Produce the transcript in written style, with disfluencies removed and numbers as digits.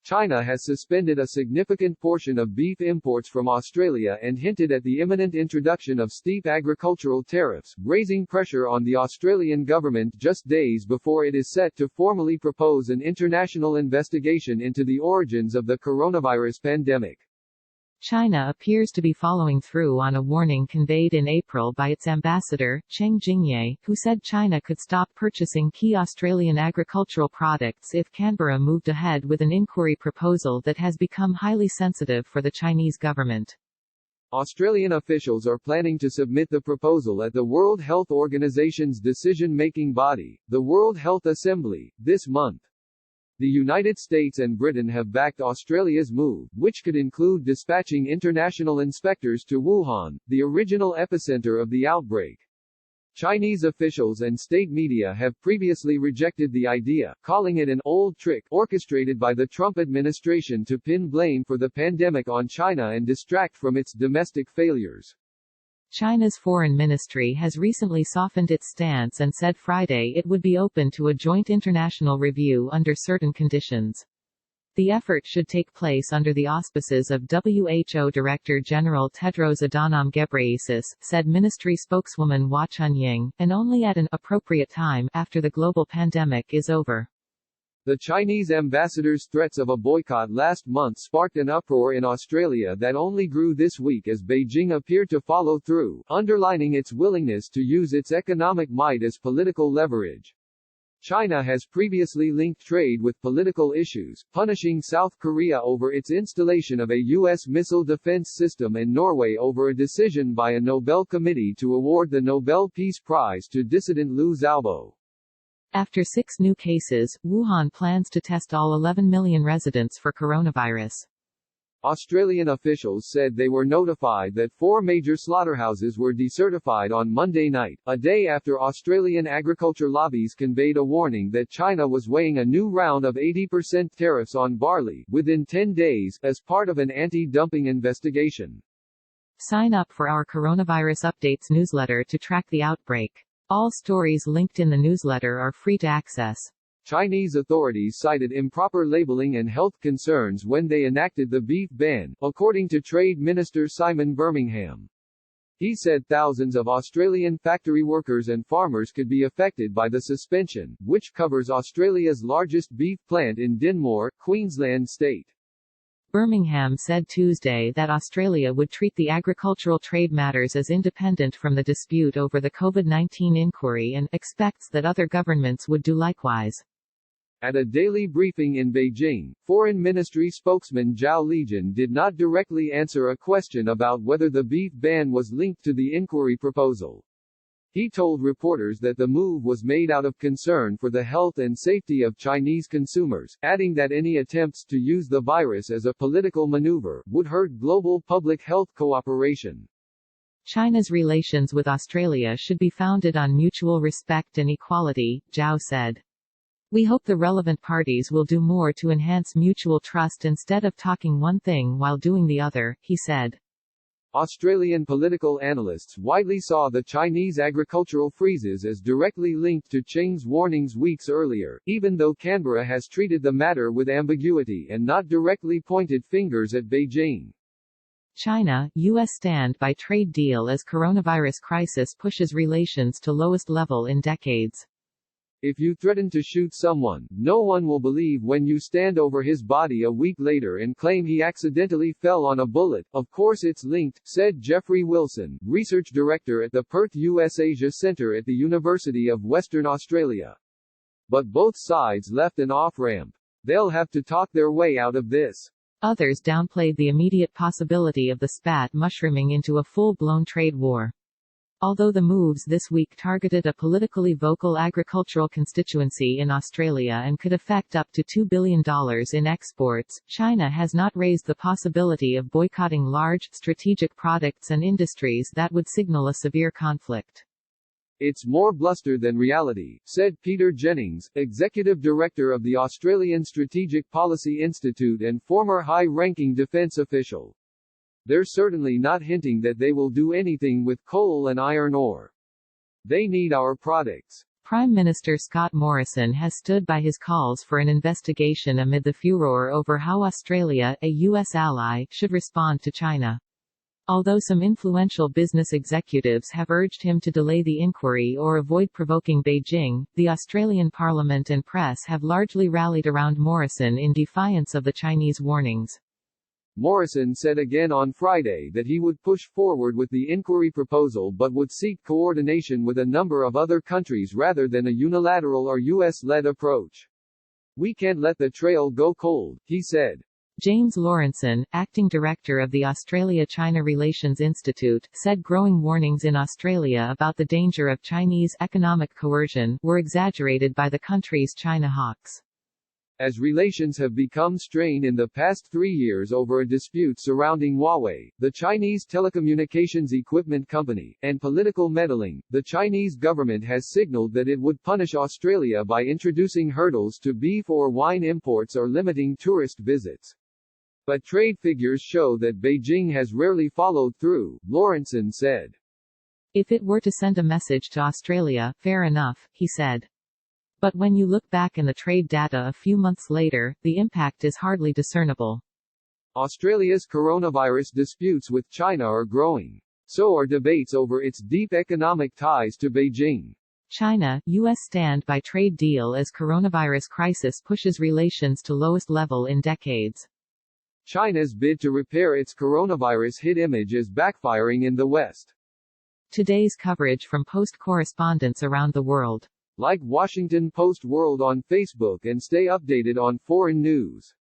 China has suspended a significant portion of beef imports from Australia and hinted at the imminent introduction of steep agricultural tariffs, raising pressure on the Australian government just days before it is set to formally propose an international investigation into the origins of the coronavirus pandemic. China appears to be following through on a warning conveyed in April by its ambassador, Cheng Jingye, who said China could stop purchasing key Australian agricultural products if Canberra moved ahead with an inquiry proposal that has become highly sensitive for the Chinese government. Australian officials are planning to submit the proposal at the World Health Organization's decision-making body, the World Health Assembly, this month. The United States and Britain have backed Australia's move, which could include dispatching international inspectors to Wuhan, the original epicenter of the outbreak. Chinese officials and state media have previously rejected the idea, calling it an old trick orchestrated by the Trump administration to pin blame for the pandemic on China and distract from its domestic failures. China's foreign ministry has recently softened its stance and said Friday it would be open to a joint international review under certain conditions. The effort should take place under the auspices of WHO Director General Tedros Adhanom Ghebreyesus, said ministry spokeswoman Hua Chunying, and only at an appropriate time after the global pandemic is over. The Chinese ambassador's threats of a boycott last month sparked an uproar in Australia that only grew this week as Beijing appeared to follow through, underlining its willingness to use its economic might as political leverage. China has previously linked trade with political issues, punishing South Korea over its installation of a U.S. missile defense system and Norway over a decision by a Nobel committee to award the Nobel Peace Prize to dissident Liu Xiaobo. After 6 new cases, Wuhan plans to test all 11 million residents for coronavirus. Australian officials said they were notified that 4 major slaughterhouses were decertified on Monday night, a day after Australian agriculture lobbies conveyed a warning that China was weighing a new round of 80% tariffs on barley within 10 days, as part of an anti-dumping investigation. Sign up for our Coronavirus Updates newsletter to track the outbreak. All stories linked in the newsletter are free to access. Chinese authorities cited improper labeling and health concerns when they enacted the beef ban, according to Trade Minister Simon Birmingham. He said thousands of Australian factory workers and farmers could be affected by the suspension, which covers Australia's largest beef plant in Dinmore, Queensland state. Birmingham said Tuesday that Australia would treat the agricultural trade matters as independent from the dispute over the COVID-19 inquiry and expects that other governments would do likewise. At a daily briefing in Beijing, Foreign Ministry spokesman Zhao Lijian did not directly answer a question about whether the beef ban was linked to the inquiry proposal. He told reporters that the move was made out of concern for the health and safety of Chinese consumers, adding that any attempts to use the virus as a political maneuver would hurt global public health cooperation. China's relations with Australia should be founded on mutual respect and equality, Zhao said. We hope the relevant parties will do more to enhance mutual trust instead of talking one thing while doing the other, he said. Australian political analysts widely saw the Chinese agricultural freezes as directly linked to Cheng's warnings weeks earlier, even though Canberra has treated the matter with ambiguity and not directly pointed fingers at Beijing. China-US stand-by trade deal as coronavirus crisis pushes relations to lowest level in decades. If you threaten to shoot someone, no one will believe when you stand over his body a week later and claim he accidentally fell on a bullet. Of course it's linked, said Jeffrey Wilson, research director at the Perth US Asia Centre at the University of Western Australia. But both sides left an off-ramp. They'll have to talk their way out of this. Others downplayed the immediate possibility of the spat mushrooming into a full-blown trade war. Although the moves this week targeted a politically vocal agricultural constituency in Australia and could affect up to $2 billion in exports, China has not raised the possibility of boycotting large, strategic products and industries that would signal a severe conflict. It's more bluster than reality, said Peter Jennings, executive director of the Australian Strategic Policy Institute and former high-ranking defence official. They're certainly not hinting that they will do anything with coal and iron ore. They need our products. Prime Minister Scott Morrison has stood by his calls for an investigation amid the furor over how Australia, a U.S. ally, should respond to China. Although some influential business executives have urged him to delay the inquiry or avoid provoking Beijing, the Australian Parliament and press have largely rallied around Morrison in defiance of the Chinese warnings. Morrison said again on Friday that he would push forward with the inquiry proposal but would seek coordination with a number of other countries rather than a unilateral or US-led approach. "We can't let the trail go cold," he said. James Lawrenson, acting director of the Australia-China Relations Institute, said growing warnings in Australia about the danger of Chinese economic coercion were exaggerated by the country's China hawks. As relations have become strained in the past 3 years over a dispute surrounding Huawei, the Chinese telecommunications equipment company, and political meddling, the Chinese government has signaled that it would punish Australia by introducing hurdles to beef or wine imports or limiting tourist visits. But trade figures show that Beijing has rarely followed through, Lawrenson said. "If it were to send a message to Australia, fair enough," he said. "But when you look back in the trade data a few months later, the impact is hardly discernible." Australia's coronavirus disputes with China are growing. So are debates over its deep economic ties to Beijing. China-US stand-by trade deal as coronavirus crisis pushes relations to lowest level in decades. China's bid to repair its coronavirus-hit image is backfiring in the West. Today's coverage from Post correspondents around the world. Like Washington Post World on Facebook and stay updated on foreign news.